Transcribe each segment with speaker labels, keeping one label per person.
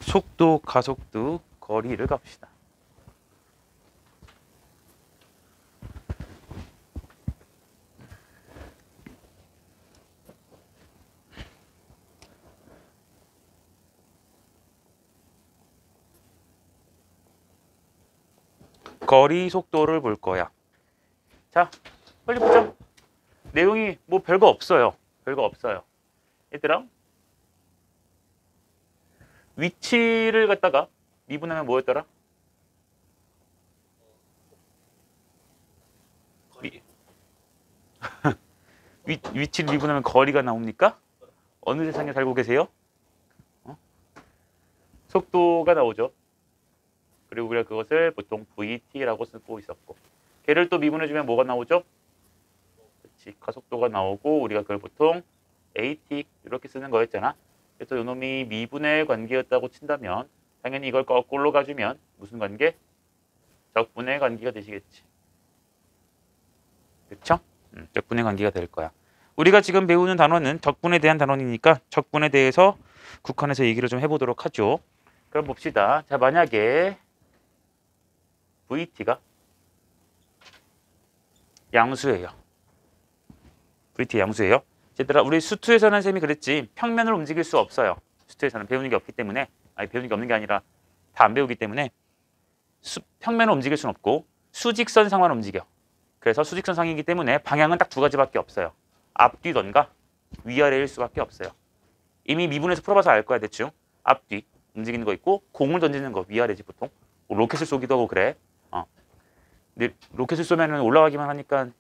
Speaker 1: 속도, 가속도, 거리를 갑시다. 거리, 속도를 볼 거야. 자, 빨리 보자. 내용이 뭐 별거 없어요. 별거 없어요. 얘들아, 위치를 갖다가 미분하면 뭐였더라? 위치를 미분하면 거리가 나옵니까? 어느 세상에 살고 계세요? 속도가 나오죠. 그리고 우리가 그것을 보통 VT라고 쓰고 있었고, 걔를 또 미분해주면 뭐가 나오죠? 그렇지, 가속도가 나오고 우리가 그걸 보통 AT 이렇게 쓰는 거였잖아. 그래서 요놈이 미분의 관계였다고 친다면 당연히 이걸 거꾸로 가주면 무슨 관계? 적분의 관계가 되시겠지. 그렇죠? 적분의 관계가 될 거야. 우리가 지금 배우는 단어는 적분에 대한 단원이니까 적분에 대해서 국한해서 얘기를 좀 해보도록 하죠. 그럼 봅시다. 자, 만약에 VT가 양수예요. VT 양수예요. 얘들아, 우리 수투에서는 쌤이 그랬지. 평면을 움직일 수 없어요. 수투에서는 배우는 게 없기 때문에, 아니 배우는 게 없는 게 아니라 다 안 배우기 때문에 평면을 움직일 수는 없고 수직선상만 움직여. 그래서 수직선상이기 때문에 방향은 딱 두 가지밖에 없어요. 앞뒤던가 위아래일 수밖에 없어요. 이미 미분에서 풀어봐서 알 거야 대충. 앞뒤 움직이는 거 있고 공을 던지는 거 위아래지 보통. 로켓을 쏘기도 하고 그래. 근데 로켓을 쏘면 올라가기만 하니까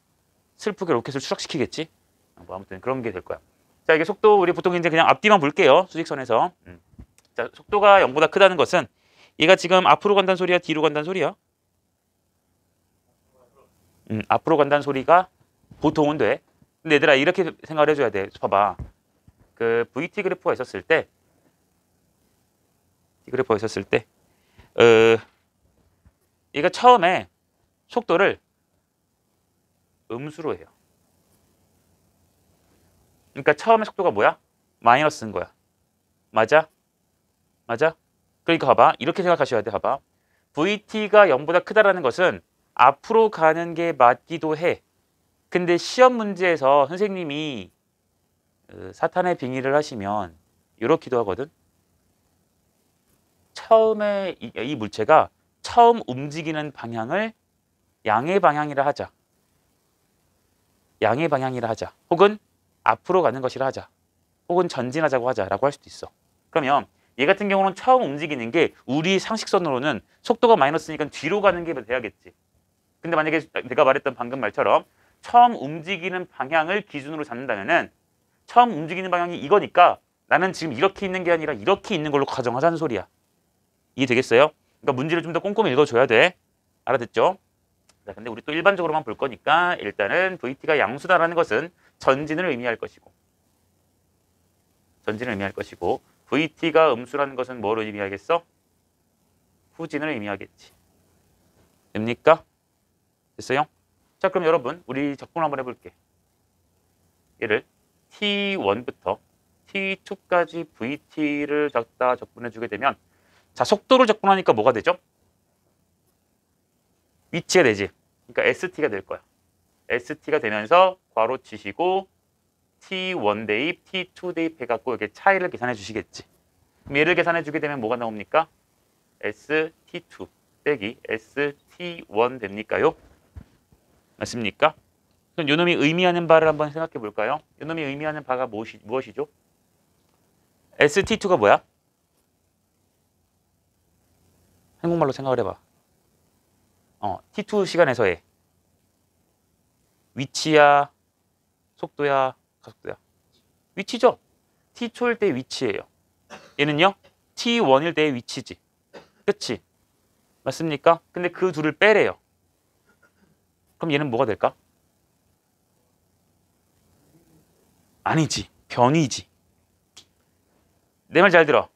Speaker 1: 슬프게 로켓을 추락시키겠지. 뭐 아무튼 그런 게 될 거야. 자, 이게 속도 우리 보통 이제 그냥 앞뒤만 볼게요. 수직선에서. 자, 속도가 0보다 크다는 것은 얘가 지금 앞으로 간다는 소리야, 뒤로 간다는 소리야? 앞으로 간다는 소리가 보통은 돼. 근데 얘들아 이렇게 생각을 해줘야 돼. 봐봐. 그 VT 그래프가 있었을 때, 얘가 처음에 속도를 음수로 해요. 그러니까 처음에 속도가 뭐야? 마이너스인 거야. 맞아? 맞아? 그러니까 봐봐. 이렇게 생각하셔야 돼. 봐봐. VT가 0보다 크다라는 것은 앞으로 가는 게 맞기도 해. 근데 시험 문제에서 선생님이 사탄의 빙의를 하시면 이렇기도 하거든. 처음에 이 물체가 처음 움직이는 방향을 양의 방향이라 하자. 양의 방향이라 하자. 혹은 앞으로 가는 것이라 하자. 혹은 전진하자고 하자라고 할 수도 있어. 그러면 얘 같은 경우는 처음 움직이는 게 우리 상식선으로는 속도가 마이너스니까 뒤로 가는 게 돼야겠지. 근데 만약에 내가 말했던 방금 말처럼 처음 움직이는 방향을 기준으로 잡는다면은 처음 움직이는 방향이 이거니까 나는 지금 이렇게 있는 게 아니라 이렇게 있는 걸로 가정하자는 소리야. 이해되겠어요? 그러니까 문제를 좀 더 꼼꼼히 읽어줘야 돼. 알아듣죠? 자, 근데 우리 또 일반적으로만 볼 거니까 일단은 VT가 양수다라는 것은 전진을 의미할 것이고 VT가 음수라는 것은 뭐를 의미하겠어? 후진을 의미하겠지. 됩니까? 됐어요? 자, 그럼 여러분 우리 적분 한번 해볼게. 얘를 T1부터 T2까지 VT를 갖다 적분해주게 되면 자, 속도를 적분하니까 뭐가 되죠? 위치가 되지. 그러니까 ST가 될 거야. ST가 되면서 괄호 치시고 T1 대입, T2 대입 해갖고 이렇게 차이를 계산해 주시겠지. 그럼 얘를 계산해 주게 되면 뭐가 나옵니까? ST2 빼기 ST1 됩니까요? 맞습니까? 그럼 요놈이 의미하는 바를 한번 생각해 볼까요? 요놈이 의미하는 바가 무엇이죠? ST2가 뭐야? 한국말로 생각을 해봐. T2 시간에서의 위치야, 속도야, 가속도야. 위치죠? T2일 때의 위치예요. 얘는요? T1일 때의 위치지. 그치? 맞습니까? 근데 그 둘을 빼래요. 그럼 얘는 뭐가 될까? 아니지. 변이지. 내 말 잘 들어.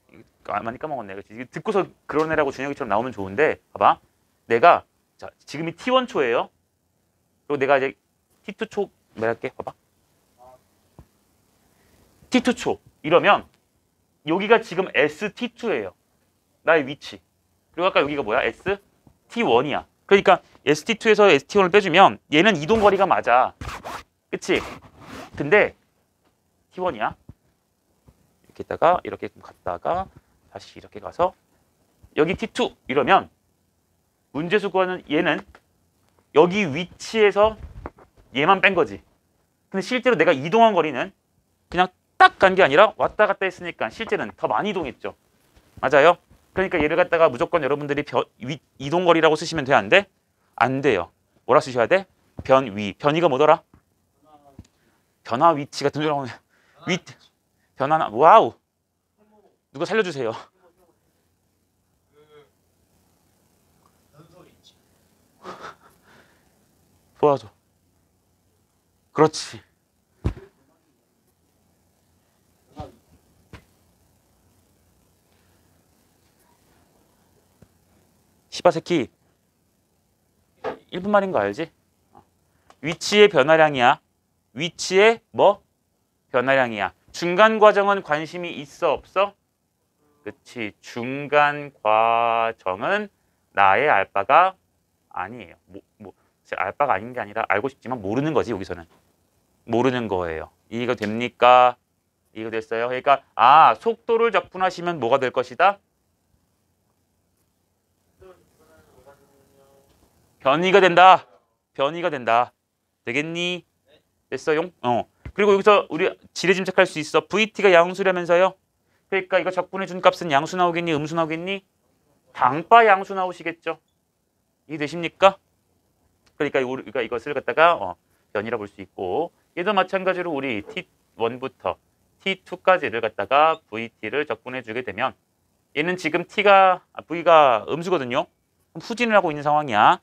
Speaker 1: 많이 까먹었네. 그치? 듣고서 그런 애라고 준혁이처럼 나오면 좋은데 봐봐. 내가 자, 지금이 T1 초예요. 그리고 내가 이제 T2 초 말할게. 봐봐. T2 초 이러면 여기가 지금 ST2예요. 나의 위치. 그리고 아까 여기가 뭐야? ST1이야. 그러니까 ST2에서 ST1을 빼주면 얘는 이동거리가 맞아. 그치? 근데 T1이야. 이렇게 있다가 이렇게 갔다가 다시 이렇게 가서 여기 T2 이러면 문제수 구하는 얘는 여기 위치에서 얘만 뺀 거지. 근데 실제로 내가 이동한 거리는 그냥 딱 간 게 아니라 왔다 갔다 했으니까 실제는 더 많이 이동했죠. 맞아요? 그러니까 얘를 갖다가 무조건 여러분들이 이동거리라고 쓰시면 돼? 안 돼? 안 돼요. 뭐라 쓰셔야 돼? 변위. 변위가 뭐더라? 변화 위치 같은 줄 알았네. 변화나 와우. 누가 살려주세요. 도와줘. 그렇지. 시바새끼 1분 말인 거 알지? 위치의 변화량이야. 위치의 뭐? 변화량이야. 중간 과정은 관심이 있어 없어? 그치. 중간 과정은 나의 알바가 아니에요. 알바가 아닌 게 아니라 알고 싶지만 모르는 거지 여기서는. 모르는 거예요. 이해가 됩니까? 이해가 됐어요? 그러니까 속도를 적분하시면 뭐가 될 것이다? 변이가 된다. 변이가 된다. 되겠니? 됐어요? 그리고 여기서 우리 지레 짐작할 수 있어. VT가 양수라면서요? 그러니까 이거 적분해 준 값은 양수 나오겠니? 음수 나오겠니? 당바 양수 나오시겠죠? 이해되십니까? 그러니까 우리가 이것을 갖다가 변이라 볼 수 있고 얘도 마찬가지로 우리 T1부터 T2까지를 갖다가 VT를 적분해 주게 되면 얘는 지금 V가 음수거든요. 그럼 후진을 하고 있는 상황이야.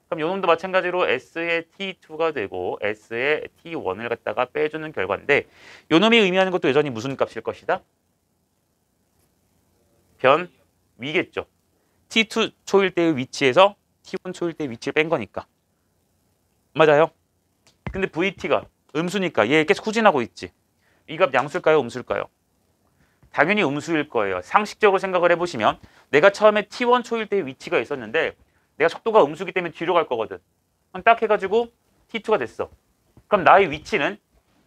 Speaker 1: 그럼 요놈도 마찬가지로 S의 T2가 되고 S의 T1을 갖다가 빼주는 결과인데 요놈이 의미하는 것도 여전히 무슨 값일 것이다? 변위겠죠. T2 초일 때의 위치에서 T1 초일 때의 위치를 뺀 거니까. 맞아요? 근데 VT가 음수니까 얘 계속 후진하고 있지. 이 값 양수일까요? 음수일까요? 당연히 음수일 거예요. 상식적으로 생각을 해보시면 내가 처음에 T1 초일 때의 위치가 있었는데 내가 속도가 음수기 때문에 뒤로 갈 거거든. 그럼 딱 해가지고 T2가 됐어. 그럼 나의 위치는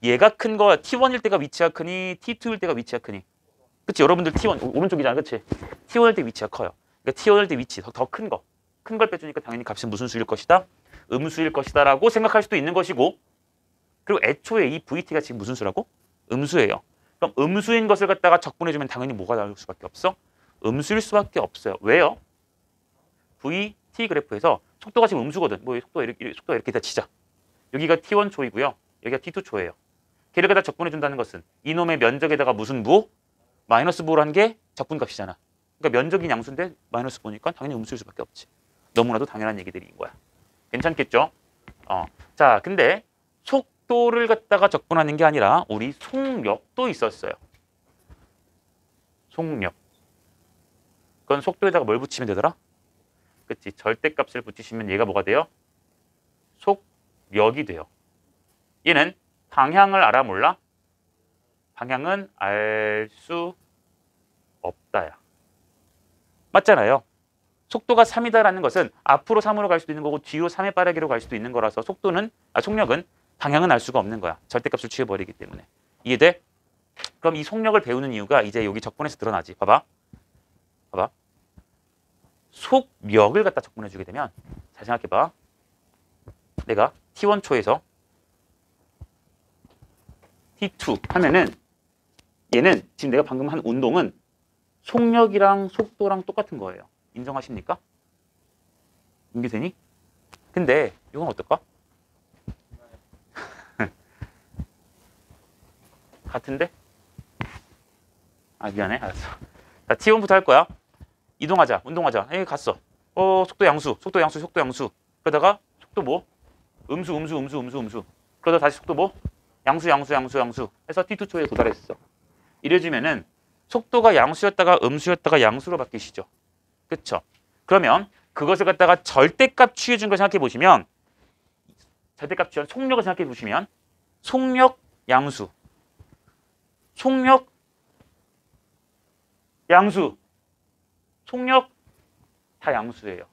Speaker 1: 얘가 큰 거 T1일 때가 위치가 크니 T2일 때가 위치가 크니. 그치? 여러분들 T1 오른쪽이잖아. 그치? T1일 때 위치가 커요. 그러니까 T1일 때 위치 더 큰 거. 큰 걸 빼주니까 당연히 값은 무슨 수일 것이다? 음수일 것이다 라고 생각할 수도 있는 것이고 그리고 애초에 이 VT가 지금 무슨 수라고? 음수예요. 그럼 음수인 것을 갖다가 적분해주면 당연히 뭐가 나올 수밖에 없어? 음수일 수밖에 없어요. 왜요? VT 그래프에서 속도가 지금 음수거든. 속도가 이렇게 다 치자. 여기가 T1 초이고요. 여기가 T2 초예요. 걔를 갖다 적분해준다는 것은 이놈의 면적에다가 무슨 부? 마이너스 부를 한 게 적분값이잖아. 그러니까 면적이 양수인데 마이너스 보니까 당연히 음수일 수밖에 없지. 너무나도 당연한 얘기들인 거야. 괜찮겠죠? 자, 근데 속도를 갖다가 적분하는 게 아니라 우리 속력도 있었어요. 속력. 그건 속도에다가 뭘 붙이면 되더라? 그치? 절대값을 붙이시면 얘가 뭐가 돼요? 속력이 돼요. 얘는 방향을 알아 몰라? 방향은 알 수 없다야. 맞잖아요. 속도가 3이다라는 것은 앞으로 3으로 갈 수도 있는 거고 뒤로 3의 빠르기로 갈 수도 있는 거라서 속력은 방향은 알 수가 없는 거야. 절대값을 취해버리기 때문에. 이해돼? 그럼 이 속력을 배우는 이유가 이제 여기 적분에서 드러나지. 봐봐. 속력을 갖다 적분해주게 되면 잘 생각해봐. 내가 T1 초에서 T2 하면은 얘는 지금 내가 방금 한 운동은 속력이랑 속도랑 똑같은 거예요. 인정하십니까? 인계되니? 근데 이건 어떨까? 같은데? 미안해. 알았어. 자, T1부터 할 거야. 이동하자. 운동하자. 갔어. 속도 양수. 그러다가 속도 뭐? 음수. 그러다 다시 속도 뭐? 양수. 해서 T2 초에 도달했어. 이래주면은 속도가 양수였다가 음수였다가 양수로 바뀌시죠. 그쵸? 그러면 그것을 갖다가 절대값 취해준 걸 생각해 보시면 절대값 취한 속력을 생각해 보시면 속력 양수. 속력 양수. 속력 다 양수예요.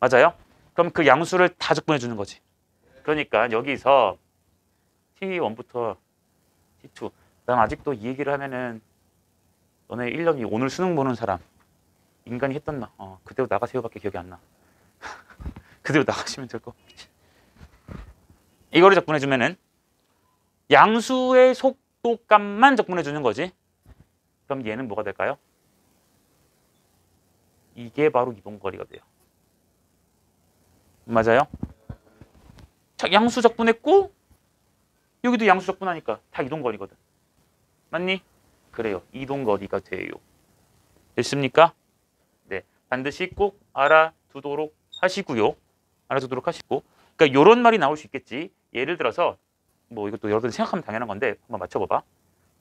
Speaker 1: 맞아요? 그럼 그 양수를 다 적분해 주는 거지. 그러니까 여기서 T1부터 T2. 난 아직도 이 얘기를 하면은 너네 1년이 오늘 수능 보는 사람 인간이 했던 말 그대로 나가세요밖에 기억이 안 나. 그대로 나가시면 될 거. 이거를 적분해 주면은 양수의 속도값만 적분해 주는 거지. 그럼 얘는 뭐가 될까요? 이게 바로 이동거리가 돼요. 맞아요? 자, 양수 적분했고 여기도 양수 적분하니까 다 이동거리거든. 맞니? 그래요. 이동거리가 돼요. 됐습니까? 네. 반드시 꼭 알아두도록 하시고요. 알아두도록 하시고. 그러니까 이런 말이 나올 수 있겠지. 예를 들어서 뭐 이것도 여러분들 생각하면 당연한 건데 한번 맞춰봐봐.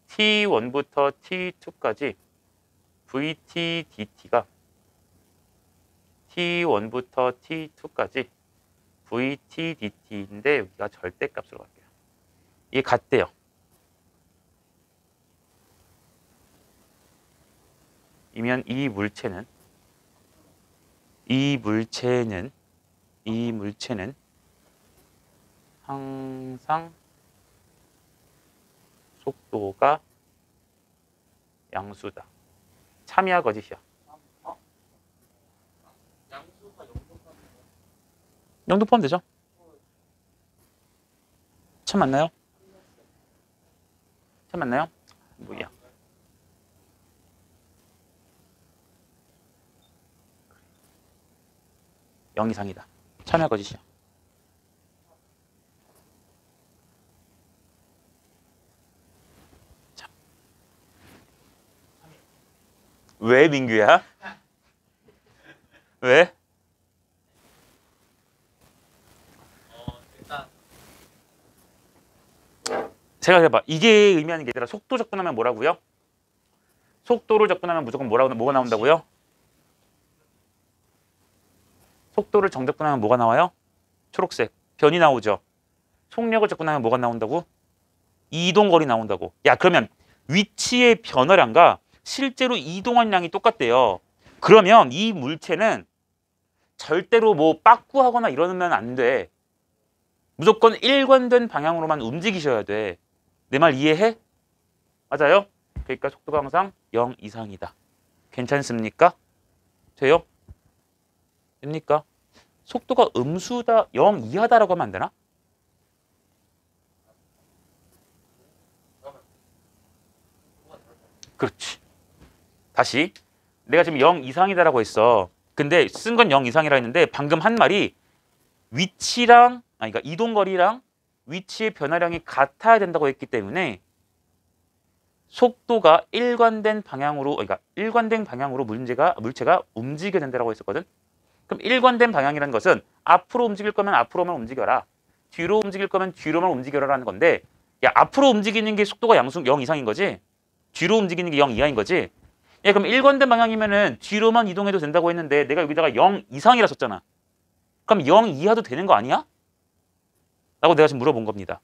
Speaker 1: T1부터 T2까지 VT DT가 T1부터 T2까지 VT DT인데 여기가 절대값으로 갈게요. 이게 같대요. 이면 이 물체는 항상 속도가 양수다. 참이야 거짓이야? 영도 포함되죠? 참 맞나요? 참 맞나요? 뭐야? 영 이상이다. 참이야 거짓이야? 참. 왜 민규야? 왜? 생각해봐. 이게 의미하는 게 얘들아 속도 접근하면 뭐라고요? 속도를 접근하면 무조건 뭐가 나온다고요? 속도를 정접근하면 뭐가 나와요? 초록색. 변이 나오죠. 속력을 접근하면 뭐가 나온다고? 이동거리 나온다고. 야 그러면 위치의 변화량과 실제로 이동한 양이 똑같대요. 그러면 이 물체는 절대로 뭐 빠꾸하거나 이러면 안 돼. 무조건 일관된 방향으로만 움직이셔야 돼. 내 말 이해해? 맞아요? 그러니까 속도가 항상 0 이상이다. 괜찮습니까? 돼요? 됩니까? 속도가 음수다, 0 이하다라고 하면 안 되나? 그렇지. 다시. 내가 지금 0 이상이다라고 했어. 근데 쓴 건 0 이상이라 했는데 방금 한 말이 위치랑, 그러니까 이동거리랑 위치의 변화량이 같아야 된다고 했기 때문에 속도가 일관된 방향으로, 그러니까 일관된 방향으로 물체가 움직여야 된다고 했었거든. 그럼 일관된 방향이라는 것은 앞으로 움직일 거면 앞으로만 움직여라. 뒤로 움직일 거면 뒤로만 움직여라라는 건데, 야 앞으로 움직이는 게 속도가 양수 0 이상인 거지? 뒤로 움직이는 게 0 이하인 거지? 야 그럼 일관된 방향이면은 뒤로만 이동해도 된다고 했는데 내가 여기다가 0 이상이라 썼잖아. 그럼 0 이하도 되는 거 아니야? 라고 내가 지금 물어본 겁니다.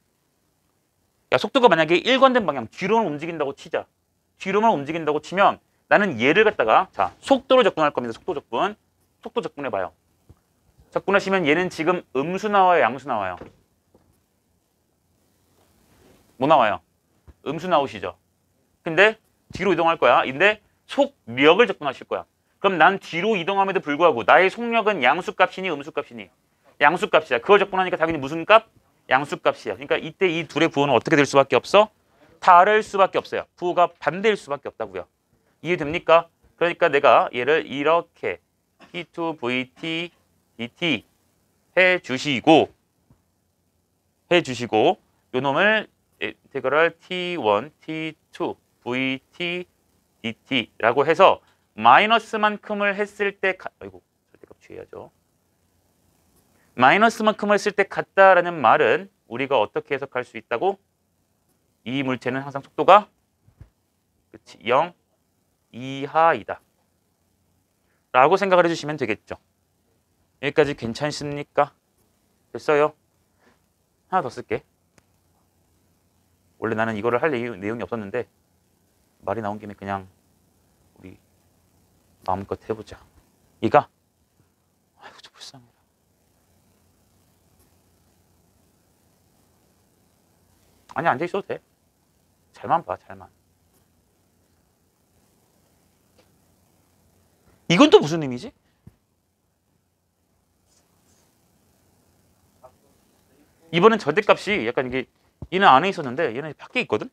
Speaker 1: 야 속도가 만약에 일관된 방향 뒤로만 움직인다고 치자. 뒤로만 움직인다고 치면 나는 얘를 갖다가 자 속도를 접근할 겁니다. 속도 접근. 속도 접근해봐요. 접근하시면 얘는 지금 음수 나와요? 양수 나와요? 뭐 나와요? 음수 나오시죠? 근데 뒤로 이동할 거야. 근데 속력을 접근하실 거야. 그럼 난 뒤로 이동함에도 불구하고 나의 속력은 양수값이니 음수값이니? 양수값이야. 그걸 접근하니까 당연히 무슨 값? 양수값이야. 그러니까 이때 이 둘의 부호는 어떻게 될 수밖에 없어? 다를 수밖에 없어요. 부호가 반대일 수밖에 없다고요. 이해됩니까? 그러니까 내가 얘를 이렇게 T2VT DT 해주시고 요 놈을 인테그럴 T1, T2, VT, DT라고 해서 마이너스만큼을 했을 때 아이고 절대값 취해야죠. 마이너스만큼을 했을 때 같다라는 말은 우리가 어떻게 해석할 수 있다고? 이 물체는 항상 속도가 그치, 0 이하이다. 라고 생각을 해주시면 되겠죠. 여기까지 괜찮습니까? 됐어요? 하나 더 쓸게. 원래 나는 이거를 할 내용이 없었는데 말이 나온 김에 그냥 우리 마음껏 해보자. 이가 아이고 좀 불쌍해라. 아니 앉아 있어도 돼. 잘만 봐, 잘만. 이건 또 무슨 의미지? 이번엔 절대값이 약간 이게 얘는 안에 있었는데 얘는 밖에 있거든?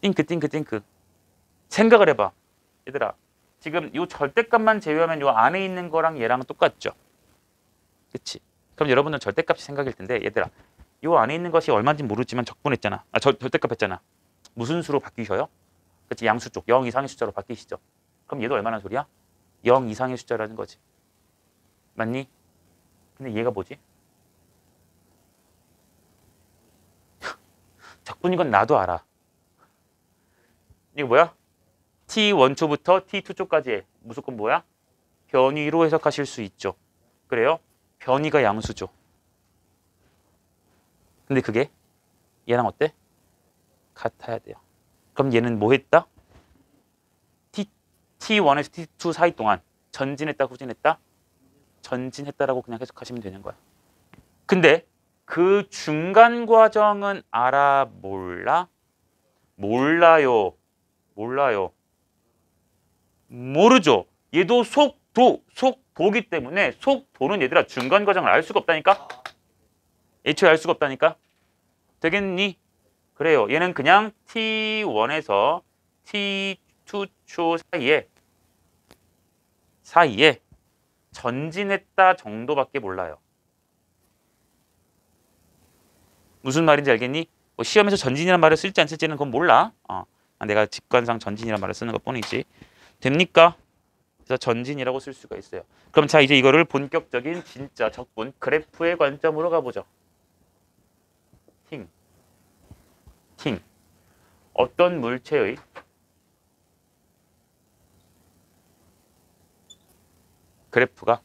Speaker 1: 띵크. 생각을 해봐. 얘들아, 지금 이 절대값만 제외하면 이 안에 있는 거랑 얘랑 똑같죠? 그치? 그럼 여러분은 절대값이 생각일 텐데 얘들아, 이 안에 있는 것이 얼마인지 모르지만 적분했잖아. 절대값 했잖아. 무슨 수로 바뀌셔요? 그치? 양수 쪽, 0 이상의 숫자로 바뀌시죠? 그럼 얘도 얼마나 소리야? 0 이상의 숫자라는 거지. 맞니? 근데 얘가 뭐지? 적분인 건 나도 알아. 이거 뭐야? T1초부터 T2초까지의 무조건 뭐야? 변위로 해석하실 수 있죠. 그래요? 변위가 양수죠. 근데 그게 얘랑 어때? 같아야 돼요. 그럼 얘는 뭐 했다? T1에서 T2 사이 동안 전진했다, 후진했다? 전진했다라고 그냥 해석하시면 되는 거야. 근데 그 중간 과정은 알아, 몰라? 몰라요. 모르죠. 얘도 속도기 때문에 속도는 얘들아 중간 과정을 알 수가 없다니까? 애초에 알 수가 없다니까? 되겠니? 그래요. 얘는 그냥 T1에서 T2초 사이에 전진했다 정도밖에 몰라요. 무슨 말인지 알겠니? 뭐 시험에서 전진이라는 말을 쓸지 안 쓸지는 그건 몰라. 내가 직관상 전진이라는 말을 쓰는 것 뿐이지. 됩니까? 그래서 전진이라고 쓸 수가 있어요. 그럼 자 이제 이거를 본격적인 진짜 적분 그래프의 관점으로 가보죠. 팅. 어떤 물체의 그래프가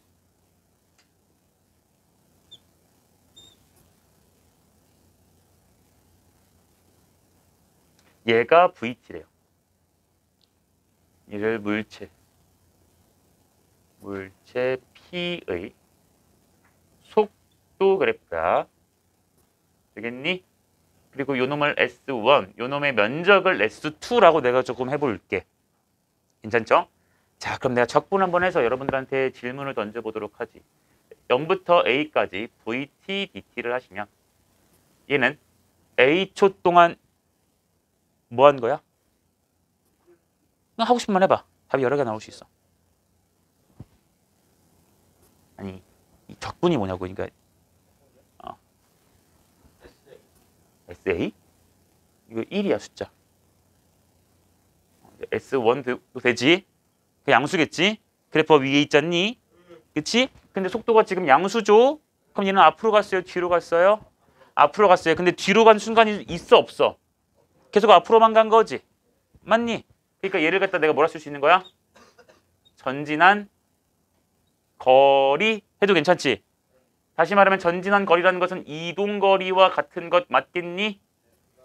Speaker 1: 얘가 VT래요. 얘를 물체 P의 속도 그래프다. 되겠니? 그리고 요 놈을 S1, 요 놈의 면적을 S2라고 내가 조금 해볼게. 괜찮죠? 자, 그럼 내가 적분 한번 해서 여러분들한테 질문을 던져보도록 하지. 0부터 A까지 VT, DT를 하시면 얘는 A초 동안 뭐 한 거야? 그냥 하고 싶은 말 해봐. 답이 여러 개 나올 수 있어. 아니, 이 적분이 뭐냐고. 그러니까 SA? 이거 1이야 숫자. S1도 되지? 그 양수겠지? 그래프 위에 있잖니? 그치? 근데 속도가 지금 양수죠? 그럼 얘는 앞으로 갔어요? 뒤로 갔어요? 앞으로 갔어요. 근데 뒤로 간 순간이 있어 없어? 계속 앞으로만 간 거지? 맞니? 그러니까 얘를 갖다 내가 뭐라 쓸 수 있는 거야? 전진한 거리 해도 괜찮지? 다시 말하면 전진한 거리라는 것은 이동거리와 같은 것 맞겠니?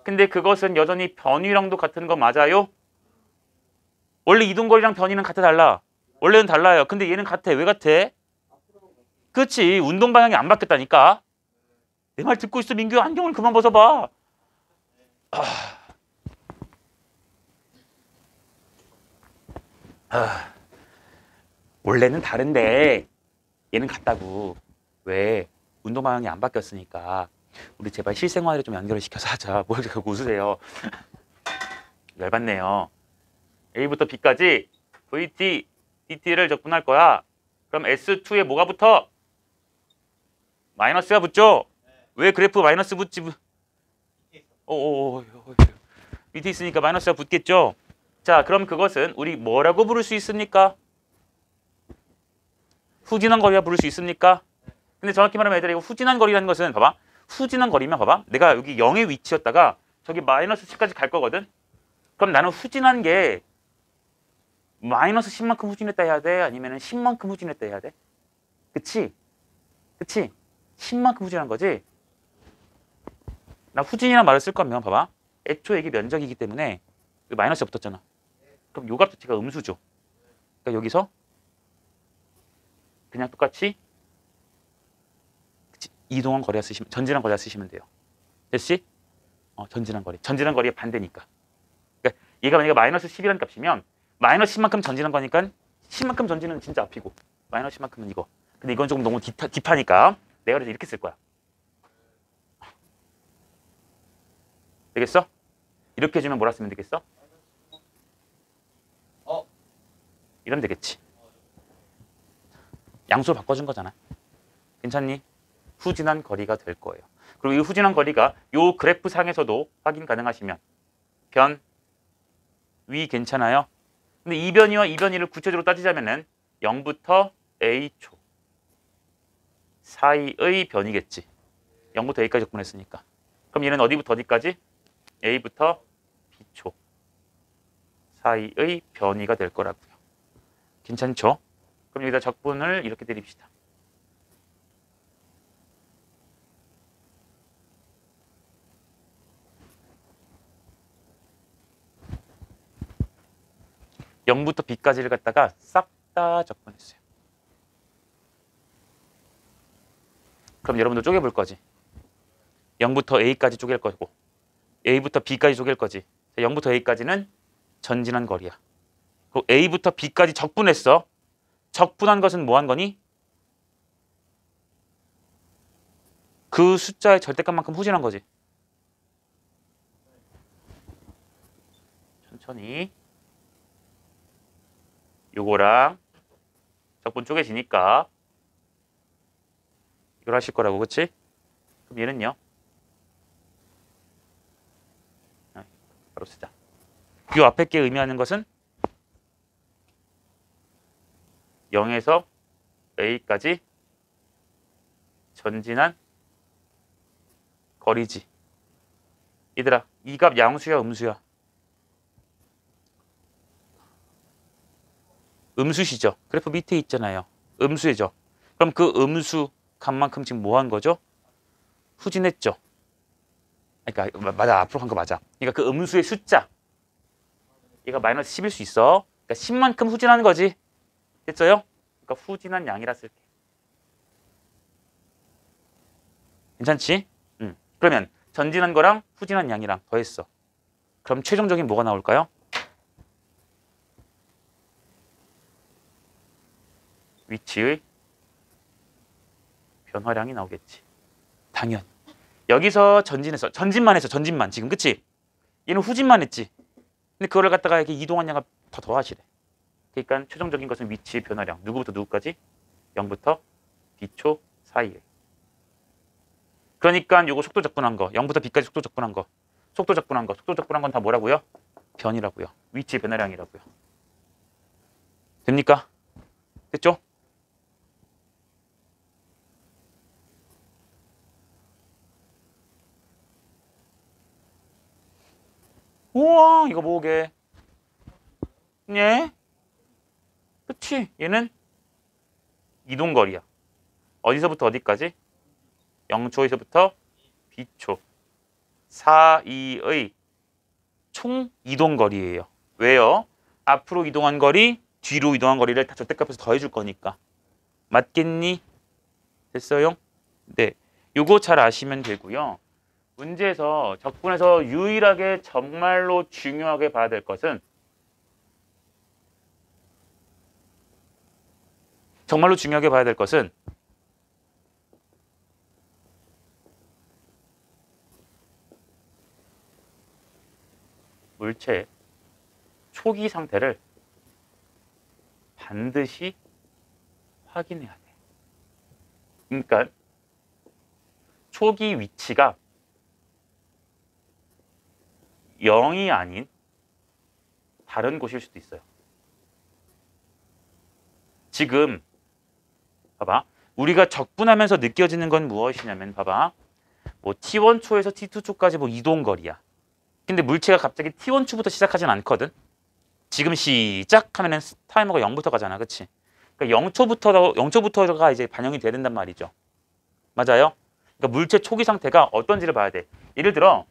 Speaker 1: 근데 그것은 여전히 변위랑도 같은 거 맞아요? 원래 이동거리랑 변위는 같아 달라? 원래는 달라요. 근데 얘는 같아. 왜 같아? 그렇지. 운동 방향이 안 바뀌었다니까. 내 말 듣고 있어 민규. 안경을 그만 벗어봐. 원래는 다른데 얘는 같다고. 왜? 운동 방향이 안 바뀌었으니까. 우리 제발 실생활에 좀 연결을 시켜서 하자. 뭘 자꾸 웃으세요. 열받네요. A부터 B까지 VT, DT를 적분할 거야. 그럼 S2에 뭐가 붙어? 마이너스가 붙죠? 왜 그래프 마이너스 붙지? 밑에 있으니까 마이너스가 붙겠죠? 자, 그럼 그것은 우리 뭐라고 부를 수 있습니까? 후진한 거리라 부를 수 있습니까? 근데 정확히 말하면 얘들아 이거 후진한 거리라는 것은 봐봐. 후진한 거리면 봐봐. 내가 여기 0의 위치였다가 저기 마이너스 10까지 갈 거거든? 그럼 나는 후진한 게 마이너스 10만큼 후진했다 해야 돼? 아니면 10만큼 후진했다 해야 돼? 그치? 그치? 10만큼 후진한 거지? 나 후진이라는 말을 쓸 거면 봐봐. 애초에 이게 면적이기 때문에 여기 마이너스가 붙었잖아. 그럼 요 값 자체가 음수죠. 그러니까 여기서 그냥 똑같이 그치? 이동한 거리가 쓰시면 전진한 거리가 쓰시면 돼요. 됐지? 전진한 거리. 전진한 거리의 반대니까. 그러니까 얘가 만약에 마이너스 10이라는 값이면 마이너스 10만큼 전진한 거니까 10만큼 전진은 진짜 앞이고 마이너스 10만큼은 이거. 근데 이건 조금 너무 딥하니까 내가 그래서 이렇게 쓸 거야. 되겠어? 이렇게 해주면 뭐라 쓰면 되겠어? 이러면 되겠지. 양수로 바꿔준 거잖아. 괜찮니? 후진한 거리가 될 거예요. 그리고 이 후진한 거리가 이 그래프 상에서도 확인 가능하시면 변, 위 괜찮아요? 근데 이 변이와 이 변이를 구체적으로 따지자면은 0부터 a초 사이의 변이겠지. 0부터 a까지 적분했으니까. 그럼 얘는 어디부터 어디까지? a부터 b초 사이의 변이가 될 거라고요. 괜찮죠? 그럼 여기다 적분을 이렇게 내립시다. 영부터 b까지를 갖다가 싹 다 적분했어요. 그럼 여러분들 쪼개볼 거지. 0부터 a까지 쪼갤 거고 a부터 b까지 쪼갤 거지. 0부터 a까지는 전진한 거리야. 그리고 a부터 b까지 적분했어. 적분한 것은 뭐 한 거니? 그 숫자의 절대값만큼 후진한 거지. 천천히. 요거랑 적분 쪼개지니까 이걸 하실 거라고, 그치? 그럼 얘는요? 바로 쓰자. 이 앞에 게 의미하는 것은 0에서 a까지 전진한 거리지. 얘들아, 이 값 양수야, 음수야? 음수시죠? 그래프 밑에 있잖아요. 음수죠. 그럼 그 음수 값만큼 지금 뭐 한 거죠? 후진했죠. 그러니까 맞아, 앞으로 간 거 맞아. 그러니까 그 음수의 숫자 얘가 마이너스 10일 수 있어. 그러니까 10만큼 후진하는 거지. 됐어요? 그러니까 후진한 양이라 쓸게. 괜찮지? 그러면 전진한 거랑 후진한 양이랑 더했어. 그럼 최종적인 뭐가 나올까요? 위치의 변화량이 나오겠지. 당연히. 여기서 전진했어. 전진만 했어. 전진만. 지금 그치? 얘는 후진만 했지. 근데 그거를 갖다가 이렇게 이동한 양을 더 더하시래. 그러니까 최종적인 것은 위치의 변화량. 누구부터 누구까지? 0부터 b초 사이에. 그러니까 요거 속도 적분한 거. 0부터 b까지 속도 적분한 거. 속도 적분한 거. 속도 적분한 건 다 뭐라고요? 변이라고요. 위치의 변화량이라고요. 됩니까? 됐죠? 우와, 이거 뭐게? 예? 그치? 얘는 이동거리야. 어디서부터 어디까지? 0초에서부터 b초 사이의 총 이동거리예요. 왜요? 앞으로 이동한 거리, 뒤로 이동한 거리를 다 절대값에서 더해줄 거니까. 맞겠니? 됐어요? 네, 요거 잘 아시면 되고요. 문제에서 적분에서 유일하게 정말로 중요하게 봐야 될 것은 물체의 초기 상태를 반드시 확인해야 돼. 그러니까 초기 위치가 0이 아닌 다른 곳일 수도 있어요. 지금 봐봐. 우리가 적분하면서 느껴지는 건 무엇이냐면 봐봐. 뭐 T1초에서 T2초까지 뭐 이동거리야. 근데 물체가 갑자기 T1초부터 시작하진 않거든. 지금 시작 하면은 타이머가 0부터 가잖아. 그치? 그러니까 0초부터가 이제 반영이 돼야 된단 말이죠. 맞아요? 그러니까 물체 초기 상태가 어떤지를 봐야 돼. 예를 들어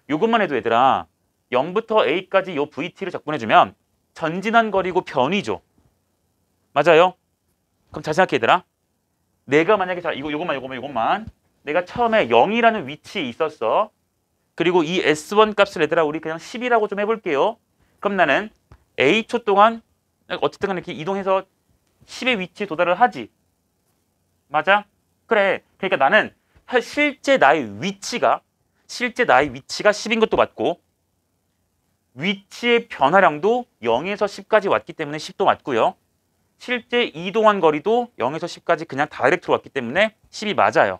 Speaker 1: 이것만 해도 얘들아 0부터 A까지 요 VT를 적분해주면 전진한 거리고 변이죠. 맞아요? 그럼 잘 생각해 얘들아. 내가 만약에 자 이것만 내가 처음에 0이라는 위치에 있었어. 그리고 이 S1 값을 얘들아 우리 그냥 10이라고 좀 해볼게요. 그럼 나는 A초 동안 어쨌든 간에 이렇게 이동해서 10의 위치에 도달을 하지. 맞아? 그래. 그러니까 나는 실제 나의 위치가 10인 것도 맞고 위치의 변화량도 0에서 10까지 왔기 때문에 10도 맞고요. 실제 이동한 거리도 0에서 10까지 그냥 다이렉트로 왔기 때문에 10이 맞아요.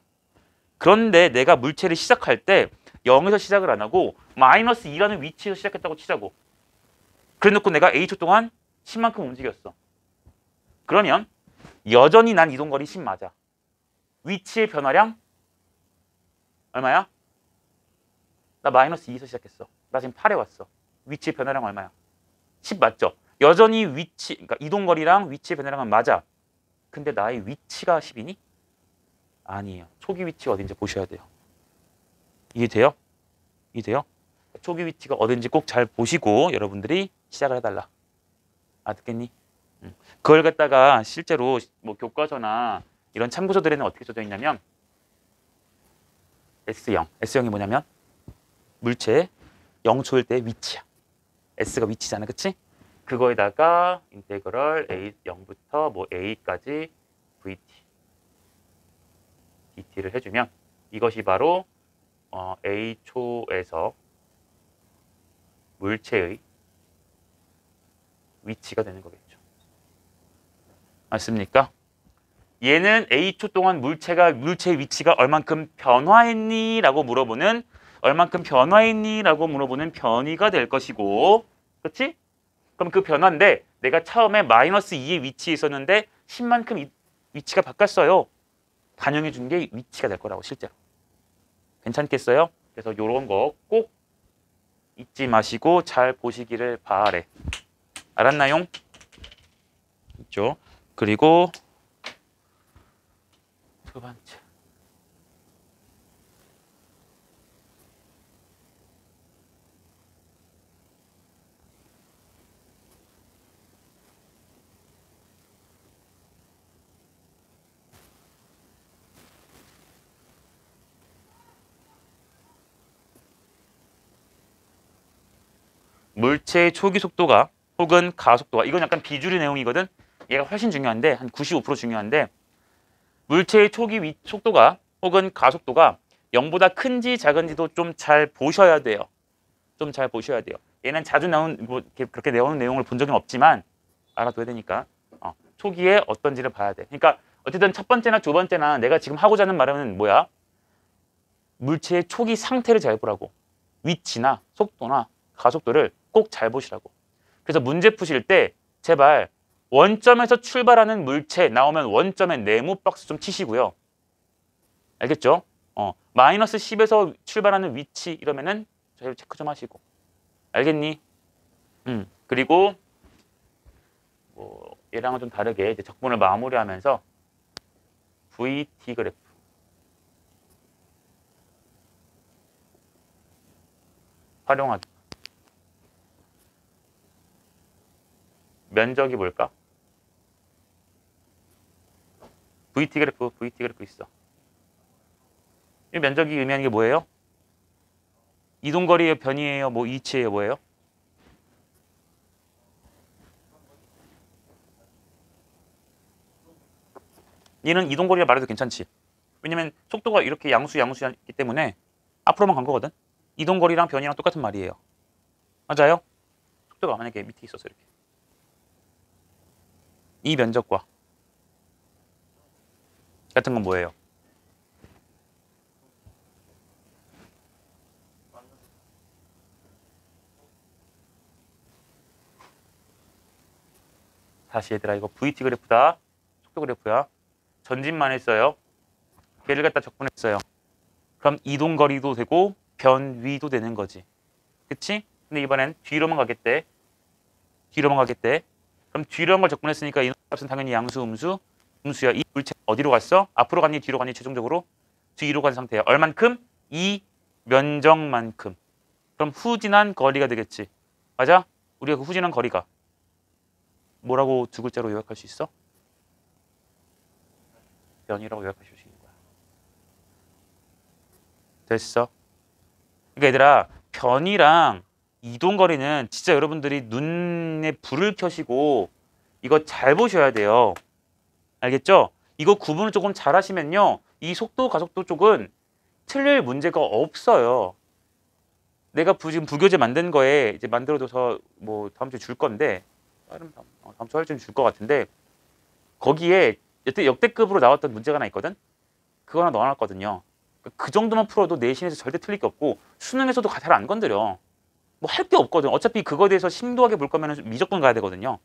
Speaker 1: 그런데 내가 물체를 시작할 때 0에서 시작을 안 하고 마이너스 2라는 위치에서 시작했다고 치자고. 그래 놓고 내가 A초 동안 10만큼 움직였어. 그러면 여전히 난 이동거리 10 맞아. 위치의 변화량 얼마야? 나 마이너스 2에서 시작했어. 나 지금 8에 왔어. 위치의 변화량 얼마야? 10 맞죠? 여전히 그러니까 이동거리랑 위치의 변화량은 맞아. 근데 나의 위치가 10이니? 아니에요. 초기 위치가 어딘지 보셔야 돼요. 이해돼요? 이해돼요? 초기 위치가 어딘지 꼭 잘 보시고 여러분들이 시작을 해달라. 듣겠니? 그걸 갖다가 실제로 뭐 교과서나 이런 참고서들에는 어떻게 써져 있냐면 S형이 뭐냐면 물체의 0초일 때의 위치야. S가 위치잖아, 그치? 그거에다가 인테그럴 A 0부터 뭐 A까지 VT DT를 해주면 이것이 바로 A초에서 물체의 위치가 되는 거겠죠. 맞습니까? 얘는 A초 동안 물체의 위치가 얼만큼 변화했니? 라고 물어보는 변이가 될 것이고, 그렇지? 그럼 그 변화인데 내가 처음에 마이너스 2의 위치에 있었는데 10만큼 위치가 바뀌었어요. 반영해 준 게 위치가 될 거라고 실제로. 괜찮겠어요? 그래서 이런 거 꼭 잊지 마시고 잘 보시기를 바래. 알았나요? 있죠? 그리고 두 번째. 물체의 초기 속도가 혹은 가속도가 이건 약간 비주류 내용이거든. 얘가 훨씬 중요한데 한 95% 중요한데 물체의 초기 속도가 혹은 가속도가 0보다 큰지 작은지도 좀 잘 보셔야 돼요. 좀 잘 보셔야 돼요. 얘는 자주 나온 뭐 그렇게 나오는 내용을 본 적은 없지만 알아둬야 되니까 초기에 어떤지를 봐야 돼. 그러니까 어쨌든 첫 번째나 두 번째나 내가 지금 하고자 하는 말은 뭐야? 물체의 초기 상태를 잘 보라고. 위치나 속도나 가속도를 꼭 잘 보시라고. 그래서 문제 푸실 때 제발 원점에서 출발하는 물체 나오면 원점에 네모 박스 좀 치시고요. 알겠죠? 마이너스 10에서 출발하는 위치 이러면은 저희 체크 좀 하시고. 알겠니? 그리고 뭐 얘랑은 좀 다르게 이제 적분을 마무리하면서 VT 그래프 활용하기. 면적이 뭘까? VT 그래프 있어. 이 면적이 의미하는 게 뭐예요? 이동거리의 변이에요? 뭐 위치예요? 뭐예요? 얘는 이동거리라 말해도 괜찮지. 왜냐면 속도가 이렇게 양수이기 때문에 앞으로만 간 거거든. 이동거리랑 변이랑 똑같은 말이에요. 맞아요? 속도가 만약에 밑에 있어서 이렇게. 이 면적과 같은 건 뭐예요? 다시 얘들아 이거 VT 그래프다. 속도 그래프야. 전진만 했어요. 얘를 갖다 적분했어요. 그럼 이동거리도 되고 변위도 되는 거지. 그치? 근데 이번엔 뒤로만 가겠대. 그럼 뒤로 한 걸 적분했으니까 이 값은 당연히 양수, 음수야. 이 물체 어디로 갔어? 앞으로 갔니? 뒤로 갔니? 최종적으로? 뒤로 간 상태예요. 얼만큼? 이 면적만큼. 그럼 후진한 거리가 되겠지. 맞아? 우리가 그 후진한 거리가 뭐라고 두 글자로 요약할 수 있어? 변이라고 요약할 수 있는 거야. 됐어? 그러니까 얘들아, 변이랑 이동거리는 진짜 여러분들이 눈에 불을 켜시고 이거 잘 보셔야 돼요. 알겠죠? 이거 구분을 조금 잘 하시면요, 이 속도 가속도 쪽은 틀릴 문제가 없어요. 내가 지금 부교재 만든 거에 이제 만들어줘서 뭐 다음 주에 줄 건데, 다음 주 할쯤 줄 것 같은데, 거기에 역대급으로 나왔던 문제가 하나 있거든. 그거 하나 넣어놨거든요. 그 정도만 풀어도 내신에서 절대 틀릴 게 없고 수능에서도 잘 안 건드려. 뭐 할 게 없거든. 어차피 그거에 대해서 심도하게 볼 거면 미적분 가야 되거든요.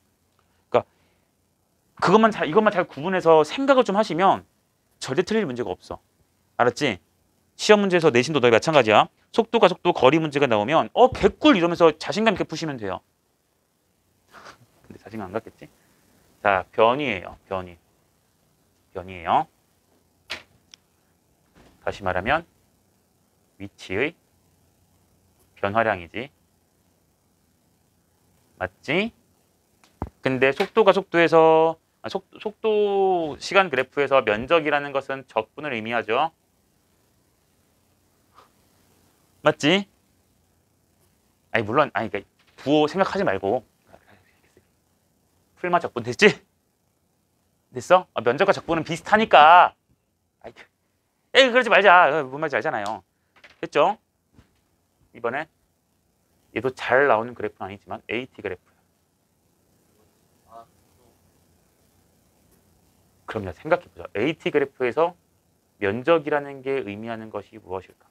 Speaker 1: 그러니까 이것만 잘 구분해서 생각을 좀 하시면 절대 틀릴 문제가 없어. 알았지? 시험 문제에서 내신도 너희 마찬가지야. 속도, 가속도, 거리 문제가 나오면 개꿀 이러면서 자신감 있게 푸시면 돼요. 근데 자신감 안 갖겠지? 자, 변이에요. 변이에요. 다시 말하면 위치의 변화량이지. 맞지? 근데 속도, 가속도에서 속도 시간 그래프에서 면적이라는 것은 적분을 의미하죠. 맞지? 아니 물론 그러니까 부호 생각하지 말고 풀마 적분 됐지? 됐어? 면적과 적분은 비슷하니까. 에이 그러지 말자. 뭔 말인지 알잖아요. 됐죠? 이번에 얘도 잘 나오는 그래프는 아니지만 AT 그래프야. 그럼요. 생각해보자. AT 그래프에서 면적이라는 게 의미하는 것이 무엇일까?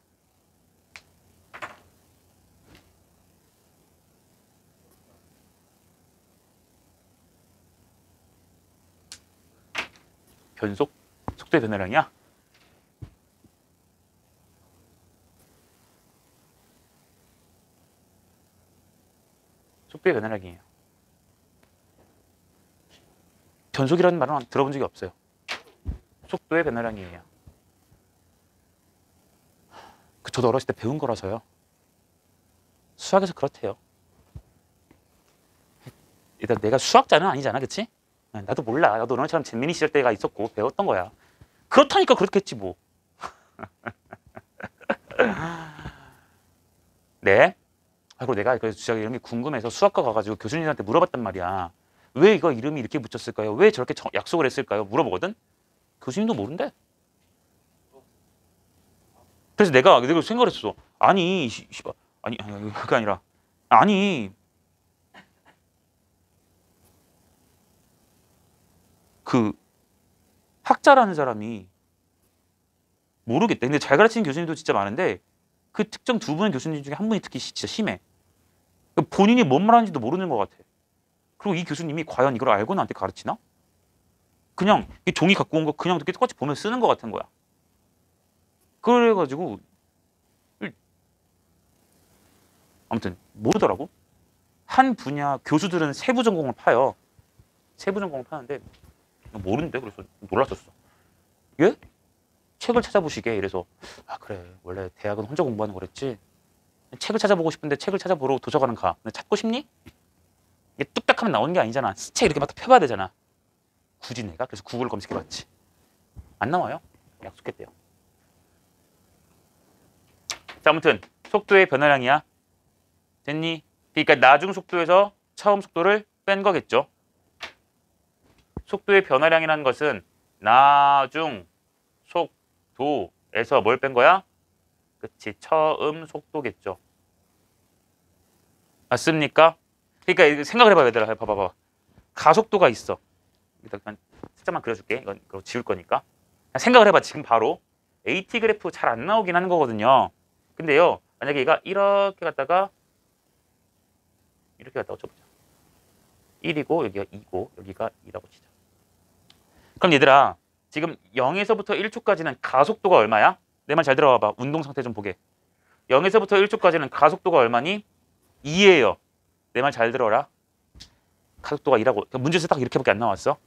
Speaker 1: 변속? 속도의 변화량이야? 속도의 변화량이에요. 변속이라는 말은 들어본 적이 없어요. 속도의 변화량이에요. 저도 어렸을 때 배운 거라서요. 수학에서 그렇대요. 일단 내가 수학자는 아니잖아, 그치? 나도 몰라. 나도 너네처럼 잼민이 시절 때가 있었고 배웠던 거야. 그렇다니까 그렇겠지 뭐. 네. 그리고 내가 그래서 진짜 이런 게 궁금해서 수학과 가가지고 교수님한테 물어봤단 말이야. 왜 이거 이름이 이렇게 붙였을까요? 왜 저렇게 약속을 했을까요? 물어보거든? 교수님도 모른대. 그래서 내가 생각을 했어. 아니, 아니, 그게 아니라, 아니, 그 학자라는 사람이 모르겠대. 근데 잘 가르치는 교수님도 진짜 많은데 그 특정 두 분의 교수님 중에 한 분이 특히 진짜 심해. 본인이 뭔 말하는지도 모르는 것 같아. 그리고 이 교수님이 과연 이걸 알고 나한테 가르치나? 그냥 이 종이 갖고 온 거 그냥 이렇게 똑같이 보면 쓰는 것 같은 거야. 그래가지고 아무튼 모르더라고. 한 분야 교수들은 세부 전공을 파요. 세부 전공을 파는데 모르는데 그래서 놀랐었어. 예? 책을 찾아보시게. 이래서 그래 원래 대학은 혼자 공부하는 거랬지. 책을 찾아보고 싶은데 책을 찾아보러 도서관은 가. 근데 찾고 싶니? 이게 뚝딱하면 나오는 게 아니잖아. 책 이렇게 막 펴봐야 되잖아. 굳이 내가 그래서 구글 검색해봤지. 안 나와요. 약속했대요. 자, 아무튼 속도의 변화량이야. 됐니? 그러니까 나중 속도에서 처음 속도를 뺀 거겠죠. 속도의 변화량이라는 것은 나중 속도에서 뭘 뺀 거야? 그치, 처음 속도겠죠. 맞습니까? 그러니까 생각을 해봐요, 얘들아. 봐봐. 가속도가 있어. 일단 살짝만 그려줄게. 이건 그거 지울 거니까. 생각을 해봐, 지금 바로. AT 그래프 잘 안 나오긴 하는 거거든요. 근데요, 만약에 얘가 이렇게 갔다가 이렇게 갔다가 쳐보자. 1이고 여기가 2고 여기가 2라고 치자. 그럼 얘들아, 지금 0에서부터 1초까지는 가속도가 얼마야? 내 말 잘 들어봐봐. 운동 상태 좀 보게. 0에서부터 1초까지는 가속도가 얼마니? 2예요. 내 말 잘 들어라. 가속도가 2라고. 문제에서 딱 이렇게밖에 안 나왔어.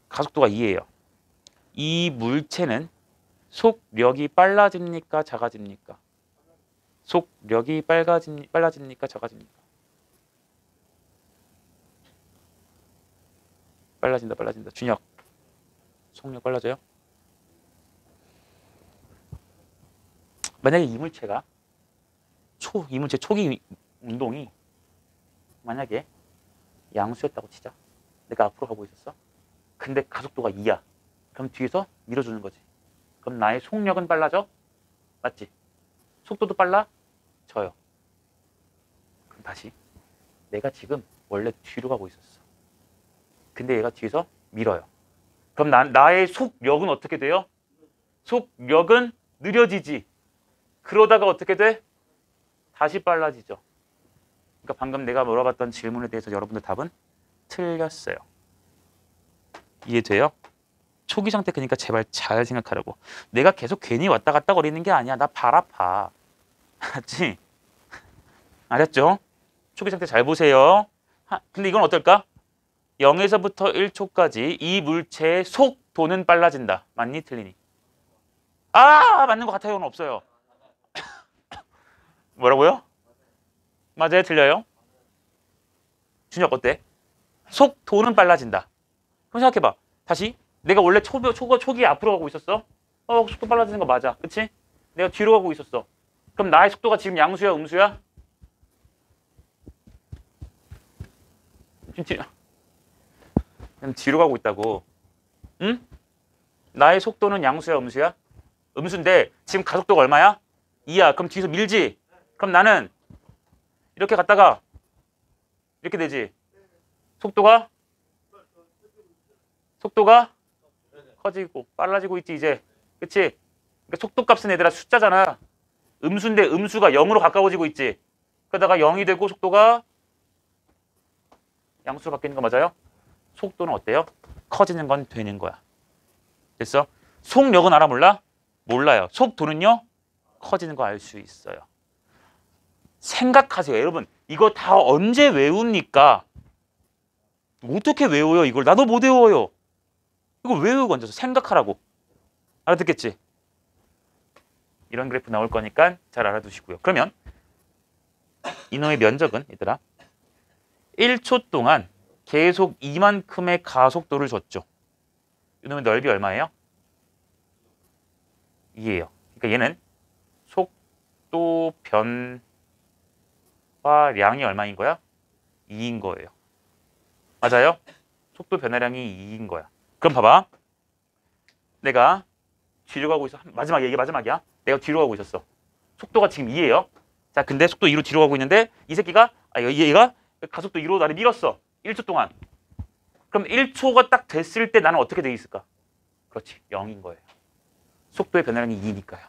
Speaker 1: 가속도가 2예요. 이 물체는 속력이 빨라집니까? 작아집니까? 속력이 빨라집니까? 작아집니까? 빨라진다. 준혁. 속력 빨라져요? 만약에 이물체가 이물체 초기 운동이 만약에 양수였다고 치자. 내가 앞으로 가고 있었어. 근데 가속도가 2야. 그럼 뒤에서 밀어주는 거지. 그럼 나의 속력은 빨라져? 맞지? 속도도 빨라져요. 그럼 다시 내가 지금 원래 뒤로 가고 있었어. 근데 얘가 뒤에서 밀어요. 그럼 나의 속력은 어떻게 돼요? 속력은 느려지지. 그러다가 어떻게 돼? 다시 빨라지죠. 그러니까 방금 내가 물어봤던 질문에 대해서 여러분들 답은 틀렸어요. 이해돼요? 초기 상태 그러니까 제발 잘 생각하라고. 내가 계속 괜히 왔다 갔다 거리는 게 아니야. 나 발 아파. 알았지? 알았죠? 초기 상태 잘 보세요. 근데 이건 어떨까? 0에서부터 1초까지 이 물체의 속도는 빨라진다. 맞니? 틀리니? 맞는 것 같아요는 없어요. 뭐라고요? 맞아요? 틀려요? 준혁 어때? 속도는 빨라진다. 그럼 생각해봐. 다시 내가 원래 초기에 앞으로 가고 있었어. 속도 빨라지는 거 맞아. 그치? 내가 뒤로 가고 있었어. 그럼 나의 속도가 지금 양수야? 음수야? 지금 뒤로 가고 있다고. 응? 나의 속도는 양수야? 음수야? 음수인데 지금 가속도가 얼마야? 2야. 그럼 뒤에서 밀지? 그럼 나는 이렇게 갔다가 이렇게 되지. 속도가 커지고 빨라지고 있지 이제. 그치? 그러니까 속도 값은 얘들아 숫자잖아. 음수인데 음수가 0으로 가까워지고 있지. 그러다가 0이 되고 속도가 양수로 바뀌는 거 맞아요? 속도는 어때요? 커지는 건 되는 거야. 됐어? 속력은 알아 몰라? 몰라요. 속도는요? 커지는 거 알 수 있어요. 생각하세요. 여러분 이거 다 언제 외웁니까? 어떻게 외워요 이걸? 나도 못 외워요. 이거 왜 외우고 앉아서 생각하라고. 알아듣겠지? 이런 그래프 나올 거니까 잘 알아두시고요. 그러면 이놈의 면적은 얘들아 1초 동안 계속 이만큼의 가속도를 줬죠. 이놈의 넓이 얼마예요? 2예요. 그러니까 얘는 속도 변화량이 얼마인 거야? 2인 거예요. 맞아요? 속도 변화량이 2인 거야. 그럼 봐봐. 내가 뒤로 가고 있어. 마지막 얘기 마지막이야. 내가 뒤로 가고 있었어. 속도가 지금 2예요. 자, 근데 속도 2로 뒤로 가고 있는데 이 새끼가 얘가 가속도 2로 나를 밀었어. 1초 동안. 그럼 1초가 딱 됐을 때 나는 어떻게 돼 있을까? 그렇지. 0인 거예요. 속도의 변화량이 2니까요.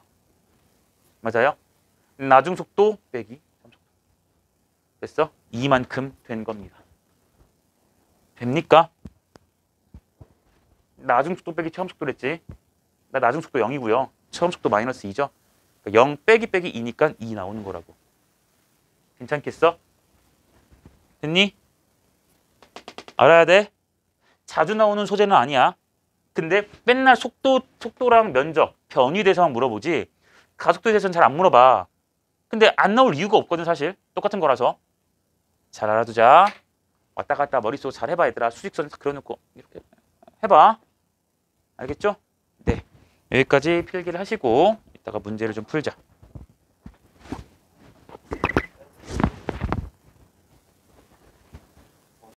Speaker 1: 맞아요? 나중 속도 빼기 3속도. 됐어? 2만큼 된 겁니다. 됩니까? 나중 속도 빼기 처음 속도를 했지. 나 나중 속도 0이고요. 처음 속도 마이너스 2죠. 0 빼기 2니까 2 나오는 거라고. 괜찮겠어? 됐니? 알아야 돼? 자주 나오는 소재는 아니야. 근데 맨날 속도랑 면적, 변위 대해서만 물어보지 가속도에 대해서는 잘 안 물어봐. 근데 안 나올 이유가 없거든 사실. 똑같은 거라서. 잘 알아두자. 왔다 갔다 머릿속 잘 해봐 얘들아. 수직선 그려놓고 이렇게 해봐. 알겠죠? 네. 여기까지 필기를 하시고 이따가 문제를 좀 풀자.